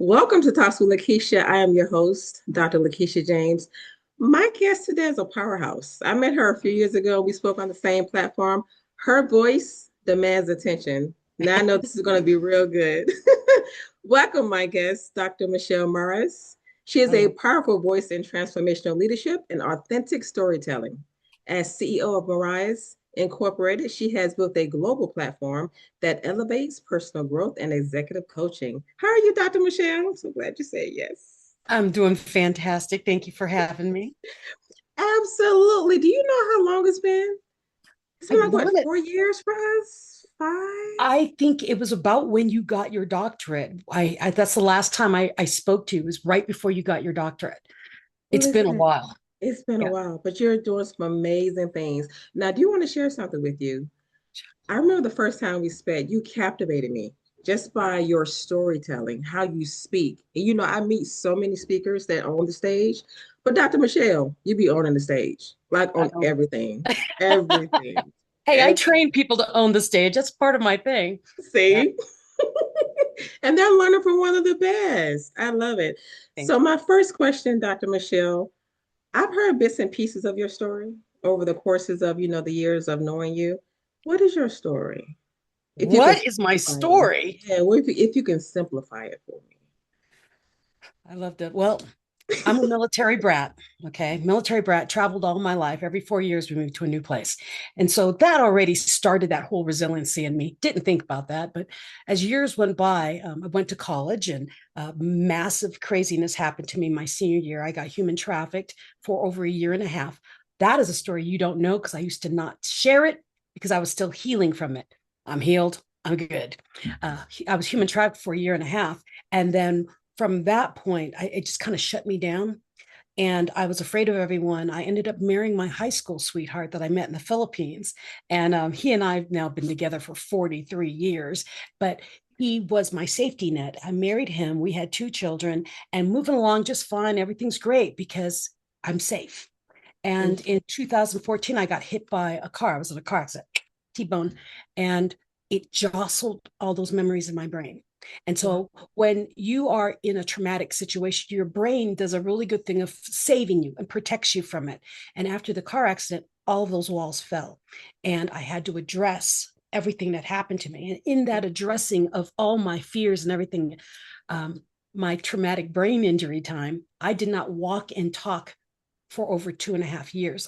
Welcome to Talks with Lakeisha. I am your host, Dr. Lakeisha James. My guest today is a powerhouse. I met her a few years ago. We spoke on the same platform. Her voice demands attention. Now I know this is going to be real good. Welcome, my guest, Dr. Michelle Mras. She is a Oh, powerful voice in transformational leadership and authentic storytelling. As CEO of Mras Incorporated, she has built a global platform that elevates personal growth and executive coaching. How are you, Dr. Michelle? I'm so glad you said yes. I'm doing fantastic. Thank you for having me. Absolutely. Do you know how long it's been? It's been I've like known what, it. 4 years for us? Five? I think it was about when you got your doctorate. That's the last time I spoke to you. It was right before you got your doctorate. It's been a Listen, while. it's been a Yeah. while, but you're doing some amazing things. Now, do you want to share something with you? I remember the first time we spoke, you captivated me just by your storytelling, how you speak. And I meet so many speakers that are on the stage, but Dr. Michelle, you be owning the stage, like I on know. everything, everything, Hey, I everything. train people to own the stage. That's part of my thing. Yeah. See? And they're learning from one of the best. I love it. So, Thank you. my first question, Dr. Michelle, I've heard bits and pieces of your story over the courses of, the years of knowing you. What is your story? If you can What is my simplify it. story? Yeah, well, if you can simplify it for me. I loved it. Well, I'm a military brat. Okay. Military brat, traveled all my life. Every 4 years, we moved to a new place. And so that already started that whole resiliency in me. Didn't think about that. But as years went by, I went to college and massive craziness happened to me my senior year. I got human trafficked for over a year and a half. That is a story you don't know because I used to not share it because I was still healing from it. I'm healed. I'm good. I was human trafficked for a year and a half. And then from that point, it just kind of shut me down. And I was afraid of everyone. I ended up marrying my high school sweetheart that I met in the Philippines. And he and I have now been together for 43 years. But he was my safety net. I married him. We had two children and moving along just fine. Everything's great because I'm safe. And in 2014, I got hit by a car. I was in a car accident, T-bone, and it jostled all those memories in my brain. And Wow. so when you are in a traumatic situation, your brain does a really good thing of saving you and protects you from it. And after the car accident, all of those walls fell. And I had to address everything that happened to me. And in that addressing of all my fears and everything, um, my traumatic brain injury time, I did not walk and talk for over 2.5 years.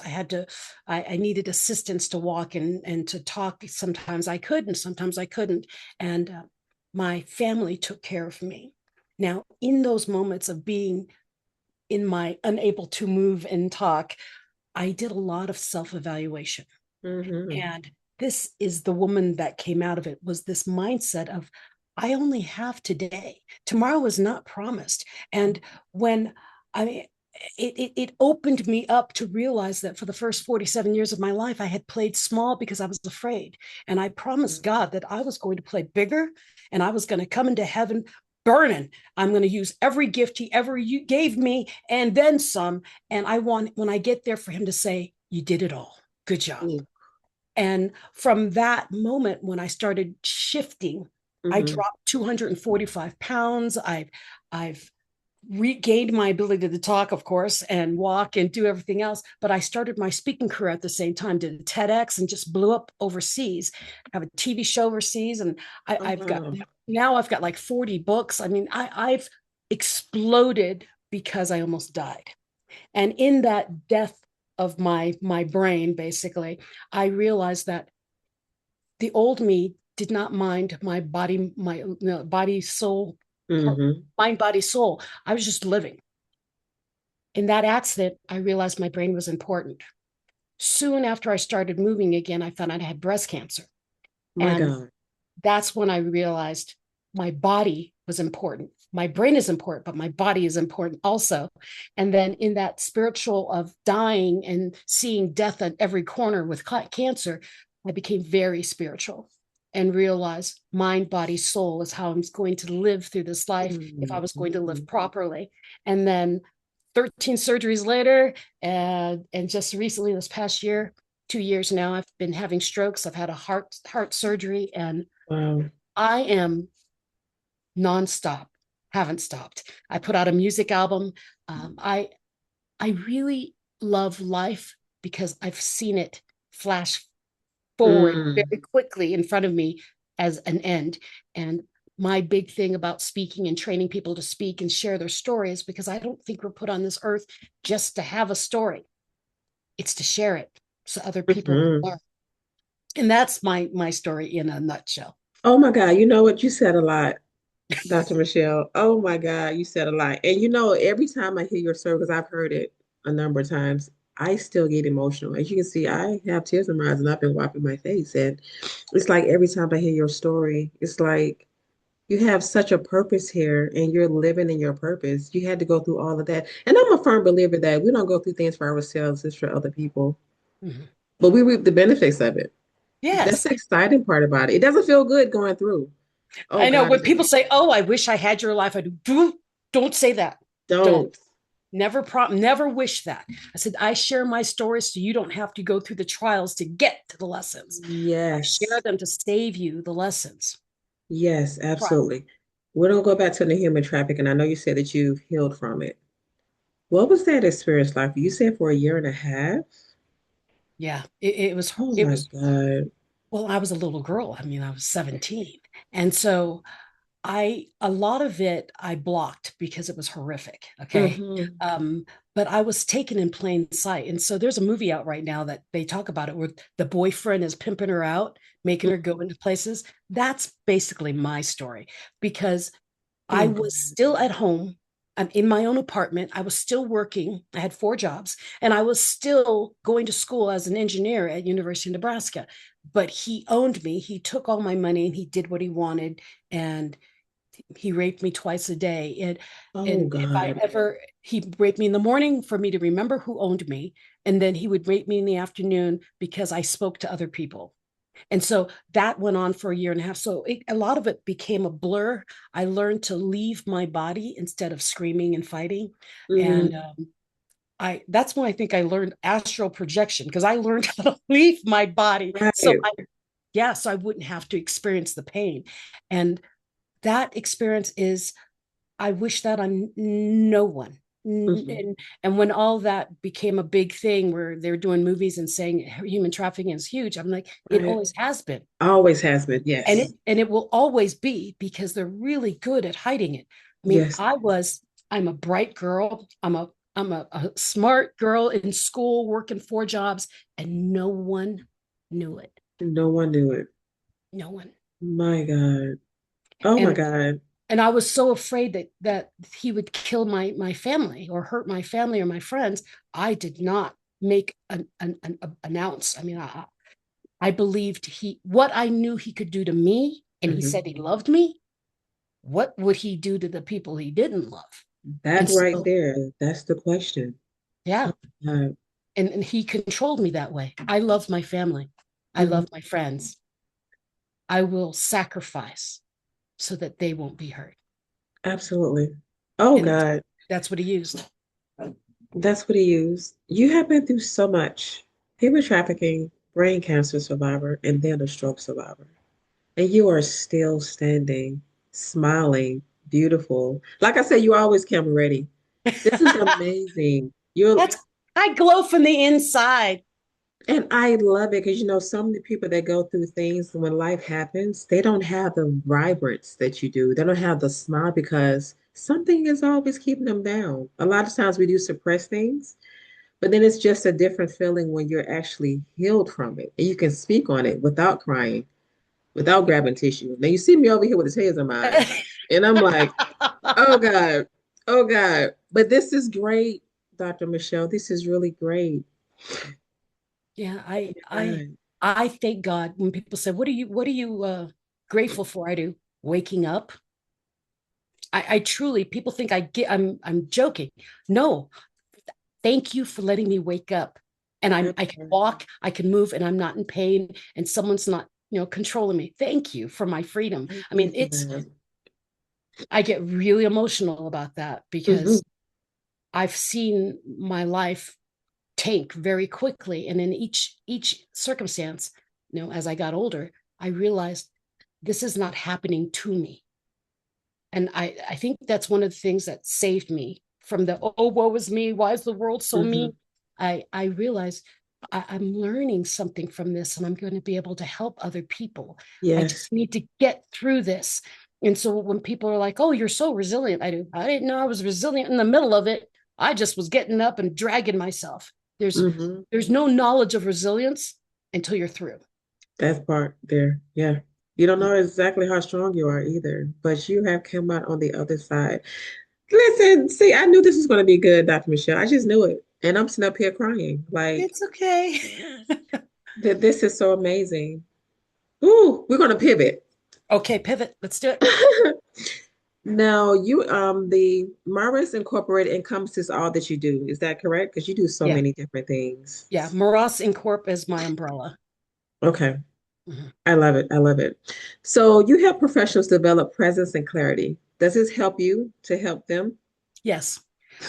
I needed assistance to walk and to talk. Sometimes I could, and sometimes I couldn't. And my family took care of me. Now, in those moments of being in my unable to move and talk, I did a lot of self evaluation. Mm-hmm. And this is the woman that came out of it was this mindset of, I only have today. Tomorrow is not promised. And when I it opened me up to realize that for the first 47 years of my life, I had played small because I was afraid. And I promised God that I was going to play bigger and I was going to come into heaven burning. I'm going to use every gift he ever gave me and then some. And I want, when I get there, for him to say, you did it all. Good job. And from that moment, when I started shifting, I Mm-hmm. dropped 245 pounds. I've regained my ability to talk, of course, and walk and do everything else. But I started my speaking career at the same time, did a TEDx and just blew up overseas. I have a TV show overseas, and Oh, I've got wow. now I've got like 40 books. I mean, I've exploded because I almost died. And in that death of my brain, basically, I realized that the old me did not mind my body, my body, soul, Mm-hmm. mind, body, soul. I was just living. In that accident, I realized my brain was important. Soon after I started moving again, I found out I had breast cancer. My And God. that's when I realized my body was important. My brain is important, but my body is important also. And then in that spiritual of dying and seeing death at every corner with cancer, I became very spiritual and realized mind, body, soul is how I'm going to live through this life if I was going to live Mm-hmm. properly. And then 13 surgeries later, and just recently this past year, 2 years now, I've been having strokes. I've had a heart surgery, and Wow. I am nonstop. Haven't stopped. I put out a music album. I really love life because I've seen it flash forward Mm, very quickly in front of me as an end. And my big thing about speaking and training people to speak and share their stories, because I don't think we're put on this earth just to have a story. It's to share it so other people can mhm. learn. And that's my story in a nutshell. Oh my God, you know what? You said a lot, Dr. Michelle. Oh my God, you said a lot. And you know, every time I hear your story, because I've heard it a number of times, I still get emotional. As you can see, I have tears in my eyes and I've been wiping my face. And it's like every time I hear your story, it's like you have such a purpose here and you're living in your purpose. You had to go through all of that. And I'm a firm believer that we don't go through things for ourselves, it's for other people, Mhm. but we reap the benefits of it. That's Yes. the exciting part about it. It doesn't feel good going through. Oh I know God, when people say, "Oh, I wish I had your life," I do. Don't say that. Don't. don't. Never wish that. I said, I share my stories so you don't have to go through the trials to get to the lessons. I share Yes. them to save you the lessons. Yes, Trial. absolutely. We're gonna go back to the human trafficking. I know you said that you've healed from it. What was that experience like? You said for a year and a half? Yeah, it was Oh it my was God. well, I was a little girl. I mean, I was 17. And so I a lot of it I blocked because it was horrific. Okay. Hmm. Um, but I was taken in plain sight. And so there's a movie out right now that they talk about it where the boyfriend is pimping her out, making her go into places. That's basically my story because I Oh was God. still at home. I'm in my own apartment. I was still working. I had 4 jobs, and I was still going to school as an engineer at University of Nebraska. But he owned me. He took all my money and he did what he wanted. And he raped me twice a day. Oh And if I God. ever he raped me in the morning for me to remember who owned me, and then he would rape me in the afternoon because I spoke to other people. And so that went on for a year and a half. So a lot of it became a blur. I learned to leave my body instead of screaming and fighting. And Mm, I that's when I think I learned astral projection because I learned how to leave my body. So right. so I wouldn't have to experience the pain. And that experience is I wish that on no one. Hmm. And when all that became a big thing where they're doing movies and saying human trafficking is huge, I'm like, it Right. always has been. Always has been. Yes. And it will always be because they're really good at hiding it. I mean, Yes. I'm a bright girl. I'm a smart girl in school working 4 jobs and no one knew it. No one knew it. No one. My God. Oh my And God. and I was so afraid that he would kill my family or hurt my family or my friends. I did not make an ounce. I mean, I believed he what I knew he could do to me, and he Hmm. said he loved me. What would he do to the people he didn't love? That And right so, there, that's the question. yeah, Oh my God. and he controlled me that way. I love my family. I Hmm. love my friends. I will sacrifice so that they won't be hurt. Absolutely. Oh And God. that's what he used. That's what he used. You have been through so much. Human trafficking, brain cancer survivor, and then a stroke survivor. And you are still standing, smiling, beautiful. Like I said, you always come ready. This is amazing. You're, That's I glow from the inside. and I love it because you know, so many people that go through things when life happens, they don't have the vibrance that you do. They don't have the smile because something is always keeping them down. A lot of times we do suppress things, but then it's just a different feeling when you're actually healed from it and you can speak on it without crying, without grabbing tissue. Now you see me over here with the tears in my eyes, and I'm like, oh God, oh God. But this is great, Dr. Michelle. This is really great. Yeah, Oh my God. I thank God when people say, what are you grateful for?" I do waking up. I truly people think I'm joking. No, thank you for letting me wake up. And I can Absolutely. walk, I can move, and I'm not in pain, and someone's not, controlling me. Thank you for my freedom. Thank I you mean, for that. I get really emotional about that Hmm. because I've seen my life tank very quickly. And in each circumstance, as I got older, I realized this is not happening to me. And I think that's one of the things that saved me from the, oh, woe is me. Why is the world so Hmm. mean? I realized I'm learning something from this and I'm going to be able to help other people. I Yes. just need to get through this. And so when people are like, oh, you're so resilient, I didn't know I was resilient in the middle of it. I just was getting up and dragging myself. There's Hmm. there's no knowledge of resilience until you're through. That part there. Yeah. You don't know exactly how strong you are either, but you have come out on the other side. Listen, see, I knew this was going to be good, Dr. Michelle. I just knew it. And I'm sitting up here crying. Like, It's okay. this is so amazing. Ooh, we're going to pivot. Okay, pivot. Let's do it. Now, the Mras Incorporated encompasses all that you do. Is that correct? Because you do so Yeah. many different things. Yeah. Mras Incorp is my umbrella. Okay. Mhm. I love it. I love it. So you help professionals develop presence and clarity. Does this help you to help them? Yes.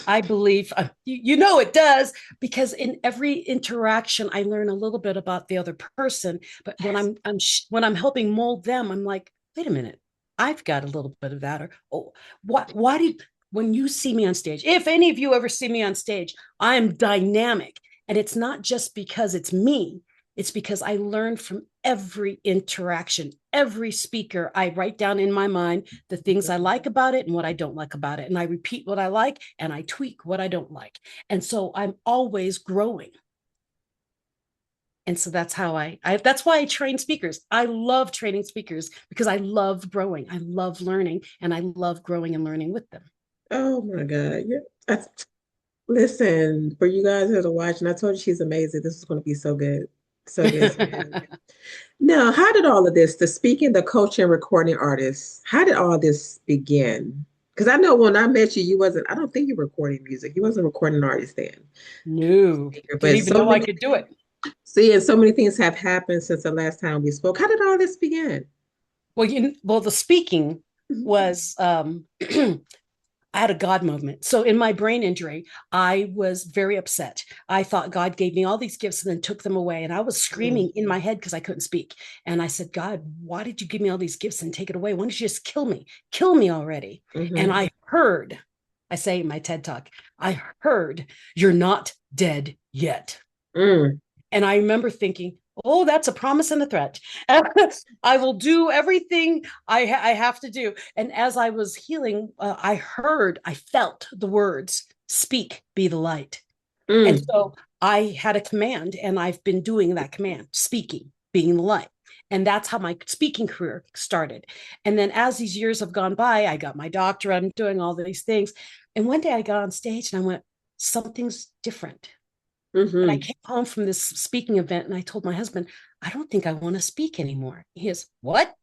I believe you know it does because in every interaction I learn a little bit about the other person. But when Yes. when I'm helping mold them, I'm like, wait a minute, I've got a little bit of that. Or oh, why did when you see me on stage, if any of you ever see me on stage, I'm dynamic, and it's not just because it's me. It's because I learned from every interaction, every speaker. I write down in my mind the things I like about it and what I don't like about it. And I repeat what I like and I tweak what I don't like. And so I'm always growing. And so that's how that's why I train speakers. I love training speakers because I love growing. I love learning and I love growing and learning with them. Oh my God. Yeah. Listen, for you guys that are watching, I told you she's amazing. This is going to be so good. So good, so good. Now, how did all of this, the speaking, the coaching, recording artists, how did all this begin? Because I know when I met you, you wasn't, I don't think you were recording music. You wasn't a recording artist then. No, Speaker, didn't but even so know I many could do things, it. see, and so many things have happened since the last time we spoke. How did all this begin? Well, the speaking Mhm. was I had a God moment. So in my brain injury, I was very upset. I thought God gave me all these gifts and then took them away. And I was Mm, screaming in my head because I couldn't speak. And I said, God, why did you give me all these gifts and take it away? Why don't you just kill me? Kill me already. And mhm. I heard, I say in my TED talk, I heard, you're not dead yet. Mm, And I remember thinking, oh, that's a promise and a threat. I will do everything I have to do. And as I was healing, I felt the words, speak, be the light. And mm, so I had a command, and I've been doing that command, speaking, being the light. And that's how my speaking career started. And then as these years have gone by, I got my doctorate, I'm doing all these things. And one day I got on stage and I went, something's different. And I mhm. came home from this speaking event and I told my husband, I don't think I want to speak anymore. He is, what?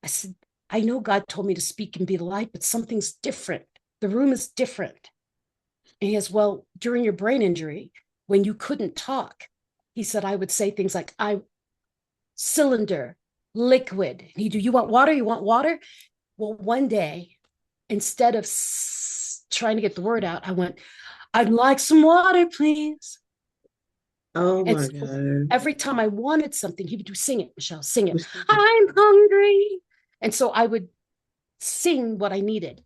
I said, I know God told me to speak and be the light, but something's different. The room is different. And he goes, well, during your brain injury, when you couldn't talk, he said, I would say things like, I cylinder, liquid. He do you want water? You want water? Well, one day, instead of trying to get the word out, I went, I'd like some water, please. Oh And my so God. every time I wanted something, he would do, sing it, Michelle, sing We're it. singing. I'm hungry. And so I would sing what I needed.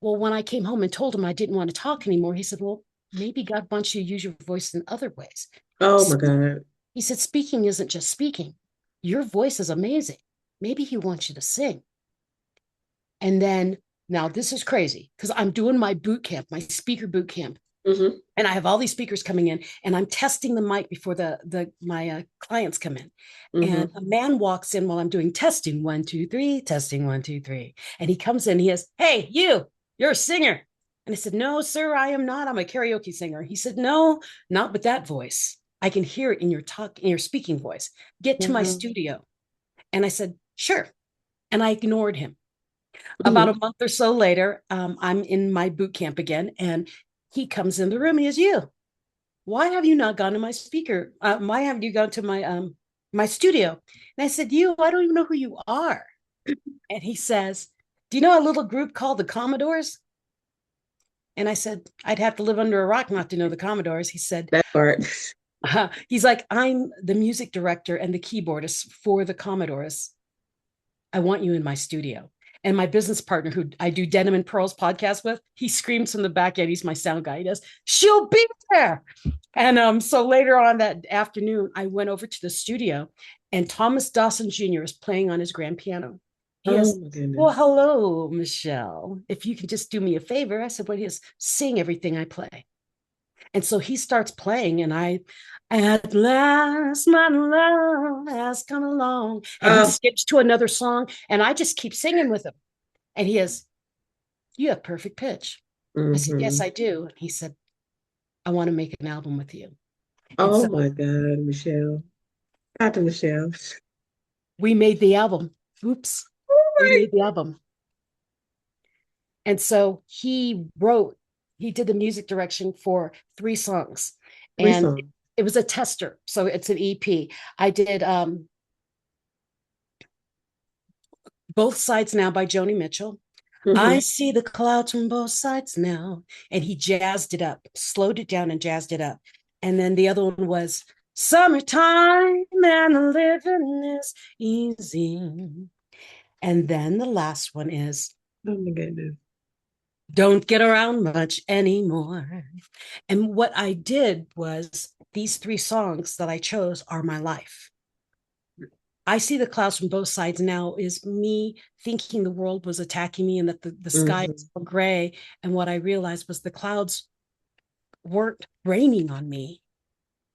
Well, when I came home and told him I didn't want to talk anymore, he said, well, maybe God wants you to use your voice in other ways. Oh my God. He said, speaking isn't just speaking. Your voice is amazing. Maybe he wants you to sing. And then now this is crazy because I'm doing my boot camp, my speaker boot camp. Hmm. And I have all these speakers coming in, and I'm testing the mic before the my clients come in. And Hmm. a man walks in while I'm doing testing 1 2 3, testing 1 2 3, and he comes in. He has, hey, you're a singer. And I said, no, sir, I am not. I'm a karaoke singer. He said, no, not with that voice. I can hear it in your speaking voice. Get to my Wow. studio. And I said, sure. And I ignored him. About Hmm. a month or so later, I'm in my boot camp again, and he comes in the room. He is, you, why have you not gone to my speaker? Why haven't you gone to my studio? And I said, you, I don't even know who you are. And he says, do you know a little group called the Commodores? And I said, I'd have to live under a rock not to know the Commodores. He said, That part. he's like, I'm the music director and the keyboardist for the Commodores. I want you in my studio. And my business partner, who I do Denim and Pearls podcast with, he screams from the back end. He's my sound guy. He does, she'll be there. And so later on that afternoon, I went over to the studio and Thomas Dawson Jr. is playing on his grand piano. He Oh is, my well, goodness. hello, Michelle. If you can just do me a favor. I said, well, he is, sing everything I play. And so he starts playing, and at last, my love has come along. And he Oh, skips to another song, and I just keep singing with him. And he is, you have perfect pitch. I said, yes, hmm. I do. And he said, I want to make an album with you. And Oh so my God, Michelle. Dr. Michelle. we made the album. Oops. Oh We my, made the album. And so he did the music direction for 3 songs. three And songs. it was a tester. So it's an EP. I did Both Sides Now by Joni Mitchell. I Hmm. see the clouds from both sides now. And he jazzed it up, slowed it down and jazzed it up. And then the other one was Summertime and the living is easy. And then the last one is Oh my goodness. Don't Get Around Much Anymore. And what I did was these 3 songs that I chose are my life. I see the clouds from both sides now is me thinking the world was attacking me and that the sky is Hmm. all gray. And what I realized was the clouds weren't raining on me.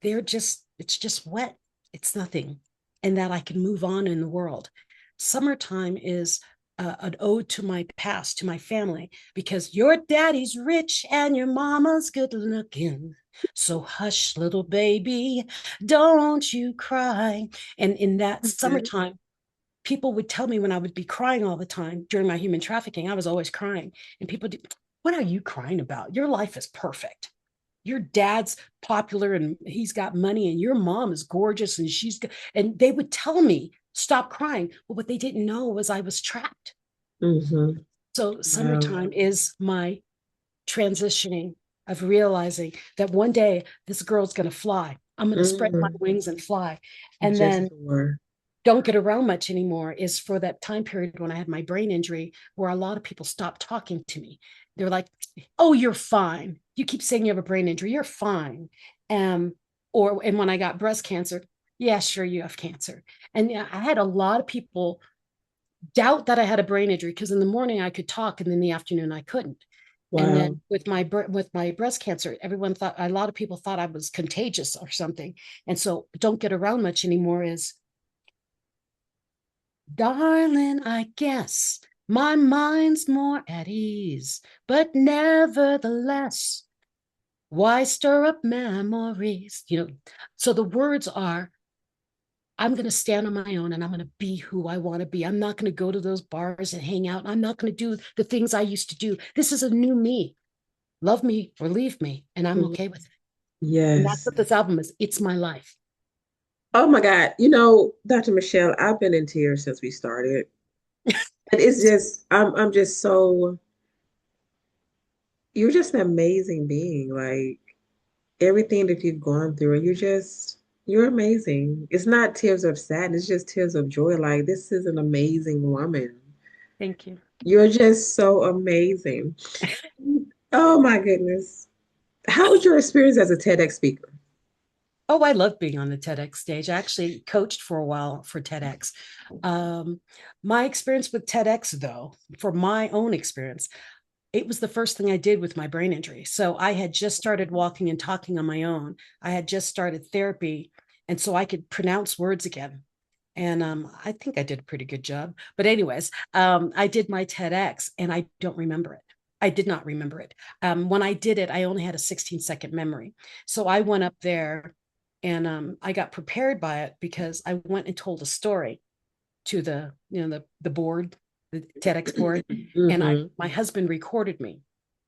It's just wet. It's nothing. And that I can move on in the world. Summertime is an ode to my past, to my family, because your daddy's rich and your mama's good looking. So hush, little baby, don't you cry. And in that Okay. summertime, people would tell me when I would be crying all the time during my human trafficking, I was always crying. And people do, what are you crying about? Your life is perfect. Your dad's popular and he's got money, and your mom is gorgeous and and they would tell me, stop crying. Well, what they didn't know was I was trapped. Hmm. So Wow. summertime is my transitioning of realizing that one day this girl's going to fly. I'm going to spread my Hmm. wings and fly. And Just then for. don't get around much anymore is for that time period when I had my brain injury, where a lot of people stopped talking to me. They're like, oh, you're fine. You keep saying you have a brain injury. You're fine. Um, and when I got breast cancer, yeah, sure, you have cancer. And yeah, I had a lot of people doubt that I had a brain injury because in the morning I could talk and in the afternoon I couldn't. And then Wow. with my breast cancer, everyone thought a lot of people thought I was contagious or something. And so don't get around much anymore is, darling, I guess my mind's more at ease, but nevertheless, why stir up memories? So the words are, I'm going to stand on my own and I'm going to be who I want to be. I'm not going to go to those bars and hang out. I'm not going to do the things I used to do. This is a new me. Love me or leave me, and I'm Mhm. okay with it. And that's Yes. what this album is. It's my life. Oh my God. Dr. Michelle, I've been in tears since we started. And it's just, I'm just so, you're just an amazing being. Like everything that you've gone through, and you're amazing. It's not tears of sadness, it's just tears of joy. Like this is an amazing woman. Thank you. You're just so amazing. Oh my goodness. How was your experience as a TEDx speaker? Oh, I love being on the TEDx stage. I actually coached for a while for TEDx. Um, my experience with TEDx, though, for my own experience, it was the first thing I did with my brain injury. So I had just started walking and talking on my own. I had just started therapy. And so I could pronounce words again. And I think I did a pretty good job. But, anyways, I did my TEDx and I don't remember it. I did not remember it. When I did it, I only had a 16-second memory. So I went up there and I got prepared by it because I went and told a story to the board, the TEDx board, and Hmm. my husband recorded me.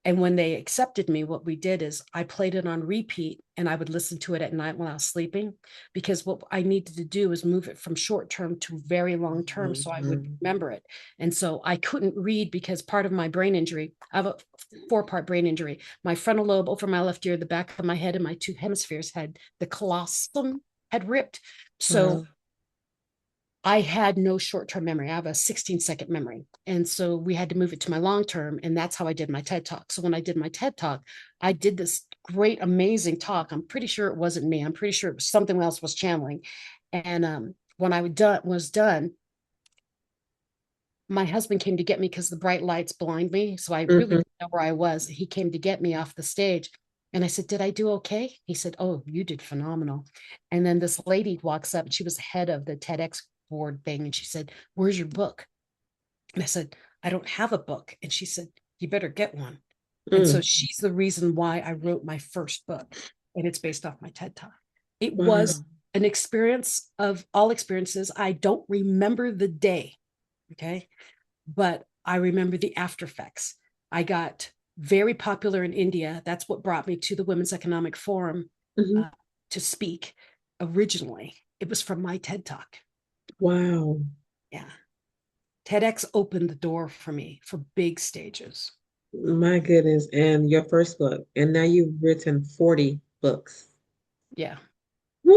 And when they accepted me, what we did is I played it on repeat and I would listen to it at night when I was sleeping, because what I needed to do was move it from short term to very long term so I would Hmm. remember it. And so I couldn't read because part of my brain injury, I have a 4-part brain injury. My frontal lobe over my left ear, the back of my head, and my 2 hemispheres had the colossum had ripped. So Wow. I had no short-term memory. I have a 16-second memory. And so we had to move it to my long-term. And that's how I did my TED Talk. So when I did my TED Talk, I did this great, amazing talk. I'm pretty sure it wasn't me. I'm pretty sure it was something else was channeling. And when I was done, my husband came to get me because the bright lights blind me. So I really Hmm. didn't know where I was. He came to get me off the stage. And I said, "Did I do okay?" He said, "Oh, you did phenomenal." And then this lady walks up, and she was head of the TEDx board thing. And she said, "Where's your book?" And I said, "I don't have a book." And she said, "You better get one." And so Mm. she's the reason why I wrote my first book. And it's based off my TED Talk. It was Wow. an experience of all experiences. I don't remember the day. Okay, but I remember the after effects. I got very popular in India. That's what brought me to the Women's Economic Forum Hmm. uh, to speak originally. It was from my TED Talk. Wow. Yeah. TEDx opened the door for me for big stages. My goodness. And your first book. And now you've written 40 books. Yeah. Woo!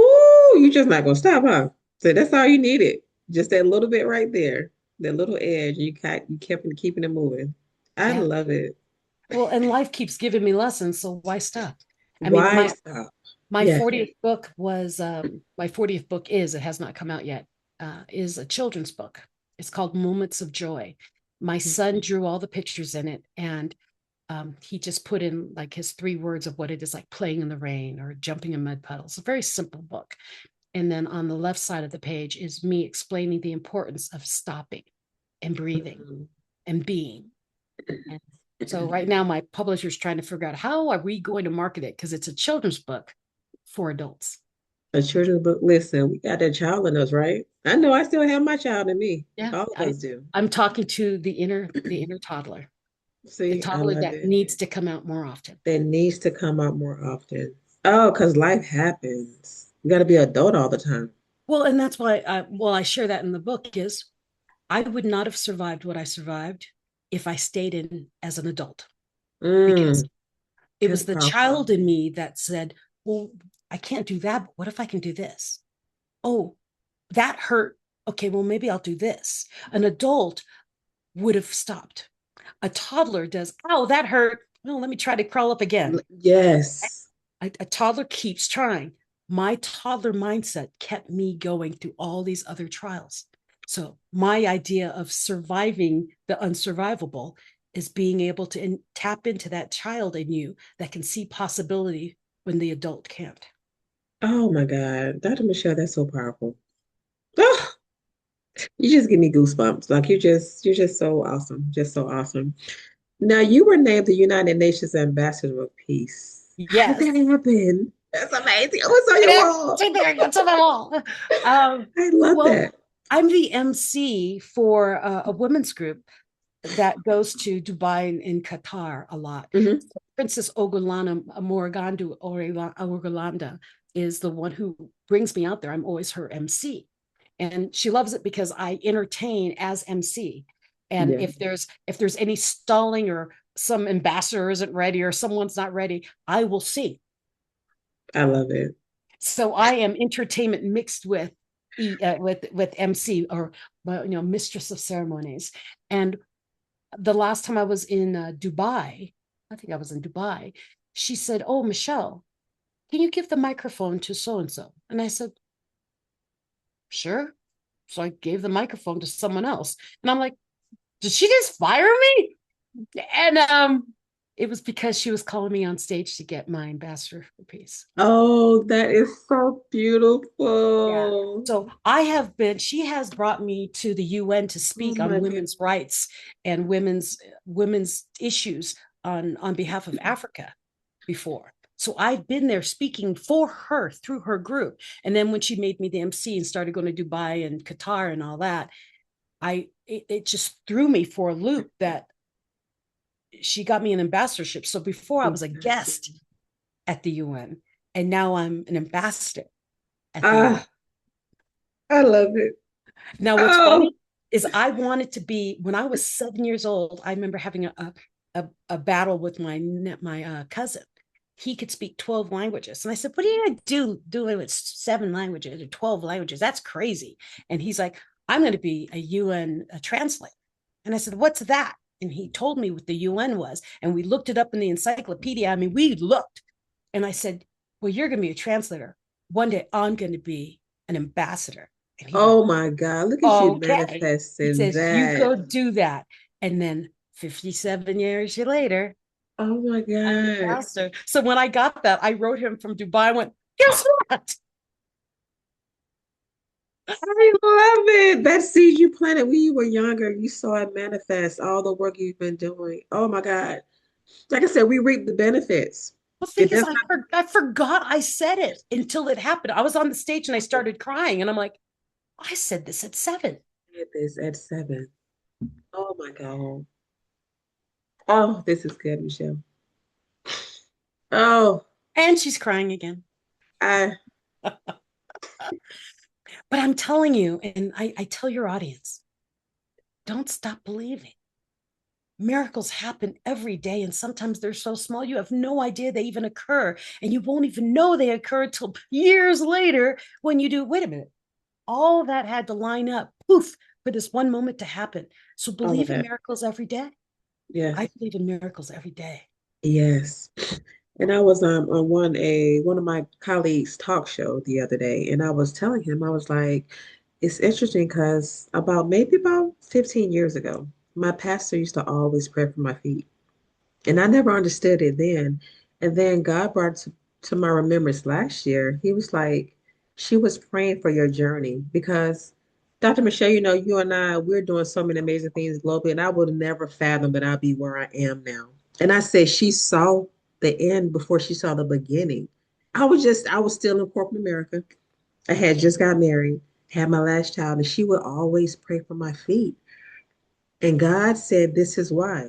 You just not gonna stop, huh? So that's all you needed. Just that little bit right there. That little edge. You kept keeping it moving. I Yeah. love it. Well, and life keeps giving me lessons, so why stop? I mean, Why stop? my Yes. 40th book was my 40th book is, it has not come out yet, is a children's book. It's called Moments of Joy. My son drew all the pictures in it, and he just put in like his 3 words of what it is, like playing in the rain or jumping in mud puddles. A very simple book. And then on the left side of the page is me explaining the importance of stopping and breathing Mhm. and being. And so right now, my publisher's trying to figure out how are we going to market it because it's a children's book for adults. A children's book. Listen, we got that child in us, right? I know I still have my child in me. Yeah, All of us do. I'm talking to the inner toddler, the See, I toddler love that it. needs to come out more often. That needs to come out more often. Oh, because life happens. You got to be an adult all the time. Well, and that's why I share that in the book is I would not have survived what I survived if I stayed in as an adult because Mm, it that's was the powerful. child in me that said, well, I can't do that, but what if I can do this? Oh, that hurt. Okay, well, maybe I'll do this. An adult would have stopped. A toddler does, oh, that hurt. Well, let me try to crawl up again. Yes. A toddler keeps trying. My toddler mindset kept me going through all these other trials. So, my idea of surviving the unsurvivable is being able to tap into that child in you that can see possibility when the adult can't. Oh my God. Dr. Michelle, that's so powerful. Oh, you just give me goosebumps. Like you're just so awesome. Just so awesome. Now you were named the United Nations Ambassador of Peace. How did Yes. that happen? That's amazing. Oh, it's on your wall. Sit there, that's all. Um, I love well, that. I'm the MC for a women's group that goes to Dubai and Qatar a lot. Hmm. So Princess Ogulana Morgandu Ogulanda is the one who brings me out there. I'm always her MC. And she loves it because I entertain as MC. And Yeah, if there's any stalling or some ambassador isn't ready or someone's not ready, I will sing. I love it. So I am entertainment mixed with with MC or mistress of ceremonies. And the last time I was in Dubai, I think I was in Dubai, she said, "Oh, Michelle, can you give the microphone to so and so?" And I said, "Sure." So I gave the microphone to someone else. And I'm like, "Did she just fire me?" And it was because she was calling me on stage to get my ambassador for peace. Oh, that is so Yeah. beautiful. So she has brought me to the UN to Oh speak on my women's goodness. rights and women's issues on behalf of Africa before. So I've been there speaking for her through her group. And then when she made me the MC and started going to Dubai and Qatar and all that, it just threw me for a loop that she got me an ambassadorship. So before I was a guest Exactly. at the UN, and now I'm an ambassador at the UN. Ah, I love it. Now, what's Oh, funny is I wanted to be when I was 7 years old. I remember having a battle with my cousin. He could speak 12 languages, and I said, "What are you gonna do doing with 7 languages or 12 languages? That's crazy." And he's like, I'm going to be a UN translator. And I said, what's that? And he told me what the UN was. And we looked it up in the encyclopedia. I mean, we looked. And I said, well, you're going to be a translator. One day I'm going to be an ambassador. And he went, Oh my God, look at you okay. He manifesting says, you that. go do that. And then 57 years later, Oh my I'm an God. ambassador. So when I got that, I wrote him from Dubai. I went, guess what? I love it. That seed you planted when you were younger, you saw it manifest, all the work you've been doing. Oh my God. Like I said, we reap the benefits. The thing It is, does not I forgot I said it until it happened. I was on the stage and I started crying, and I'm like, I said this at 7. get this at 7. Oh my God. Oh, this is good, Michelle. Oh, And she's crying again. I But I'm telling you, and I tell your audience, don't stop believing. Miracles happen every day, and sometimes they're so small you have no idea they even occur, and you won't even know they occur until years later when you do. Wait a minute, all that had to line up, poof, for this one moment to happen. So all of believe in that. miracles every day. I Yes. believe in miracles every day. Yes. And I was on one of my colleagues' talk show the other day, and I was telling him, I was like, it's interesting because about 15 years ago, my pastor used to always pray for my feet. And I never understood it then. And then God brought to my remembrance last year. He was like, she was praying for your journey because Dr. Michelle, you and we're doing so many amazing things globally, and I would never fathom that I'll be where I am now. And I said, she saw the end before she saw the beginning. I was still in corporate America. I had just got married, had my last child, and she would always pray for my feet. And God said, this is why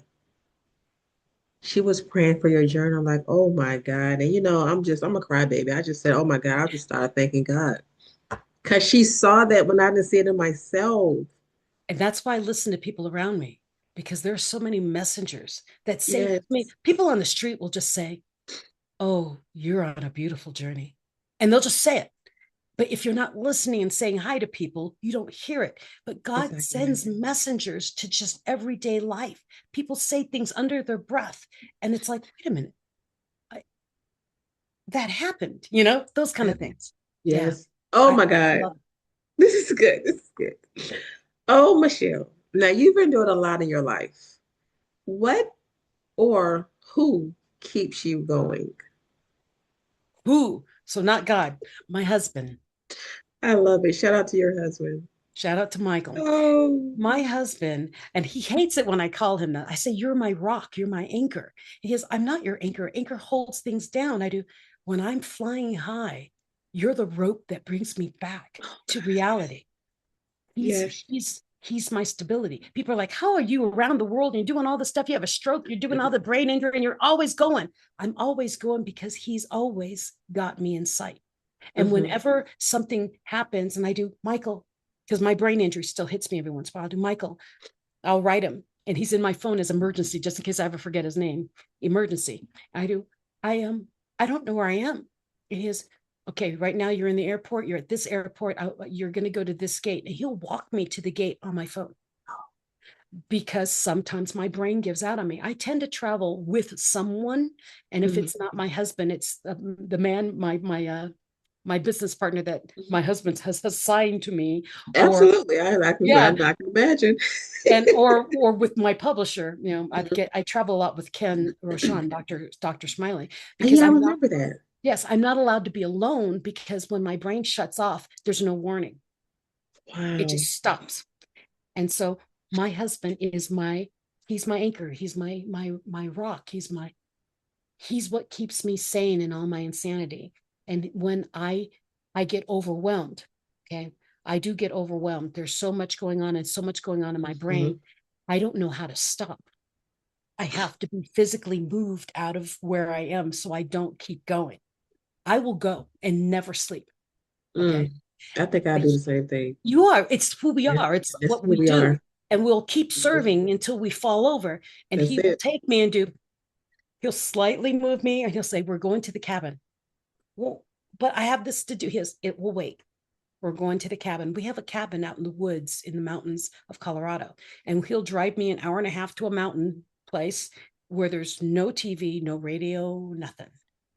she was praying for your journey. I'm like, oh my God. And I'm a crybaby. I just said, oh my God. I just started thanking God. Because she saw that when I didn't see it in myself. And that's why I listen to people around me, because there are so many messengers that say, I Yes, mean, people on the street will just say, oh, you're on a beautiful journey. And they'll just say it. But if you're not listening and saying hi to people, you don't hear it. But God exactly right. sends messengers to just everyday life. People say things under their breath. And it's like, wait a minute, I, that happened, those kind of Yep. things. Yeah. Yes. Oh I my God. love it. This is good. This is good. Oh, Michelle. Now you've been doing a lot in your life. What or who keeps you going? Who? So not God, my husband. I love it. Shout out to your husband. Shout out to Michael. Oh, My husband, and he hates it when I call him that. I say, you're my rock, you're my anchor. He goes, I'm not your anchor. Anchor holds things down. I do. When I'm flying high, you're the rope that brings me back to reality. yes. He's my stability. People are like, how are you around the world and you're doing all the stuff? You have a stroke, you're doing all the brain injury, and you're always going. I'm always going because he's always got me in sight. And Hmm. whenever something happens and I do, Michael, because my brain injury still hits me every once in a while, I'll do, Michael, I'll write him. And he's in my phone as emergency, just in case I ever forget his name. Emergency. I do, I am, I don't know where I am. And he is, okay, right now you're in the airport, you're at this airport, you're going to go to this gate. And he'll walk me to the gate on my phone because sometimes my brain gives out on me. I tend to travel with someone, and if Hmm. it's not my husband, it's the man, my business partner that my Hmm. husband has assigned to me, or Absolutely. yeah, I can imagine. and or with my publisher. Mhm. I travel a lot with Ken Roshan, Dr. Smiley, because Yeah, I I'm not. remember that. Yes, I'm not allowed to be alone because when my brain shuts off, there's no warning. It Wow. just stops. And so my husband is he's my anchor. He's my rock. He's what keeps me sane in all my insanity. And when I get overwhelmed, okay, I do get overwhelmed. There's so much going on and so much going on in my Hmm. brain. I don't know how to stop. I have to be physically moved out of where I am so I don't keep going. I will go and never sleep. Okay. Mm. I think I But do the same thing. you are, it's who we Yeah, are, it's that's what who we we do. are. And we'll keep Mhm. serving until we fall over. And That's he will it. take me and he'll slightly move me and he'll say, we're going to the cabin. Well, but I have this to do. It will wait. or going to the cabin. We have a cabin out in the woods in the mountains of Colorado, and he'll drive me an hour and a half to a mountain place where there's no TV, no radio, nothing.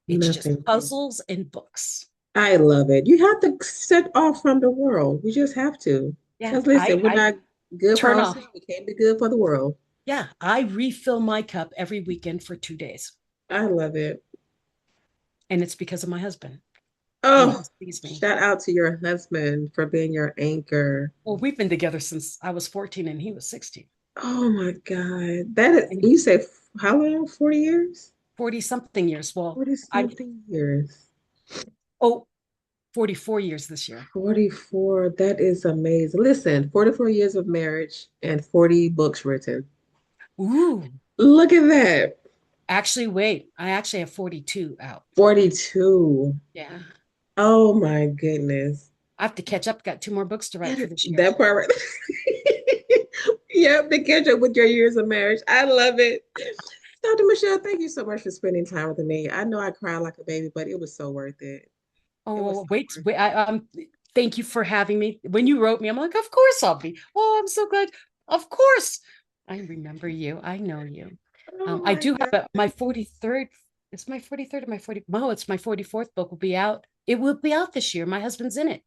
It's just Nothing. puzzles and books. I love it. You have to set off from the world. We just have to. Yeah, Because listen, we're I not good for turn ourselves. off. We can't be good for the world. Yeah, I refill my cup every weekend for 2 days. I love it. And it's because of my husband. And he Oh, sees me. shout out to your husband for being your anchor. Well, we've been together since I was 14 and he was 16. Oh my God. That is, And you say how long? 40 years? 40 something years. Well, 40 I, something years. oh, 44 years this year. 44. That is amazing. Listen, 44 years of marriage and 40 books written. Ooh, Look at that. actually, wait, I actually have 42 out. 42. Yeah. Oh my goodness. I have to catch up. Got two more books to write for this year. That part right. Yep, to catch up with your years of marriage. I love it. Dr. Michelle, thank you so much for spending time with me. I know I cried like a baby, but it was so worth it. It was Oh, so wait, worth wait. it. Thank you for having me. When you wrote me, I'm like, of course I'll be. Oh, I'm so glad. Of course. I remember you. I know you. Oh I my do have God. my 43rd. It's my 43rd or my 40. No, it's my 44th book will be out. It will be out this year. My husband's in it.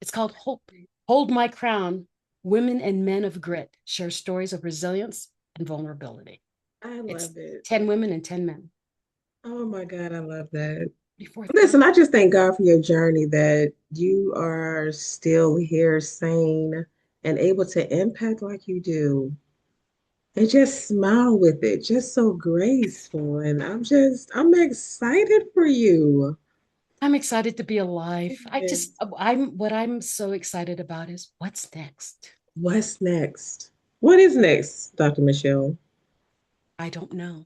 It's called Hope. Hold My Crown. Women and Men of Grit share stories of resilience and vulnerability. I It's love it. 10 women and 10 men. Oh my God, I love that. 44th book. Listen, I just thank God for your journey that you are still here, sane, and able to impact like you do. And just smile with it, just so graceful. And I'm excited for you. I'm excited to be alive. Yes. What I'm so excited about is what's next. What's next? What is next, Dr. Michelle? I don't know.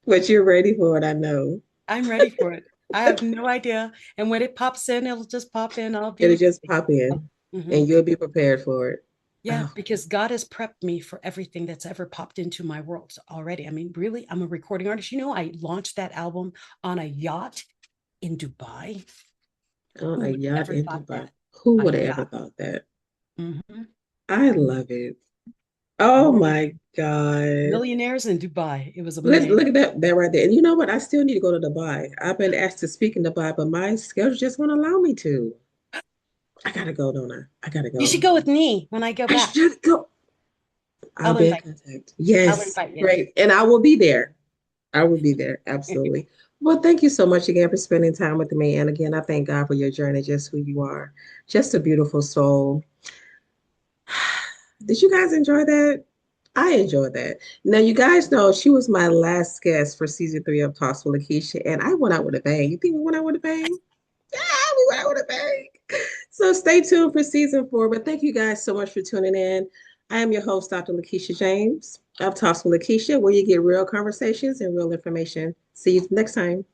But you're ready for it, I know. I'm ready for it. I have no idea. And when it pops in, it'll just pop in. I'll It'll be, just pop in Mhm. and you'll be prepared for it. Yeah, Oh, because God has prepped me for everything that's ever popped into my world already. I mean, really, I'm a recording artist. I launched that album on a yacht in Dubai. on Who a would have yacht ever in thought Dubai. that? Who A would have ever yacht. thought that? Mhm. I love it. Oh my God. Millionaires in Dubai. It was Let's amazing. look at that right there. And you know what? I still need to go to Dubai. I've been asked to speak in Dubai, but my schedule just won't allow me to. I gotta go, don't I? I gotta You go. should go with me when I go I back. should go. I'll I'll be in invite contact. I'll Yes, invite you. great. And I will be there. I will be there. Absolutely. Well, thank you so much again for spending time with me. And again, I thank God for your journey, just who you are. Just a beautiful soul. Did you guys enjoy that? I enjoyed that. Now, you guys know she was my last guest for season 3 of Talks with Lakeisha, and I went out with a bang. You think we went out with a bang? Yeah, we went out with a bang. So stay tuned for season 4. But thank you guys so much for tuning in. I am your host, Dr. Lakeisha James of Talks with Lakeisha, where you get real conversations and real information. See you next time.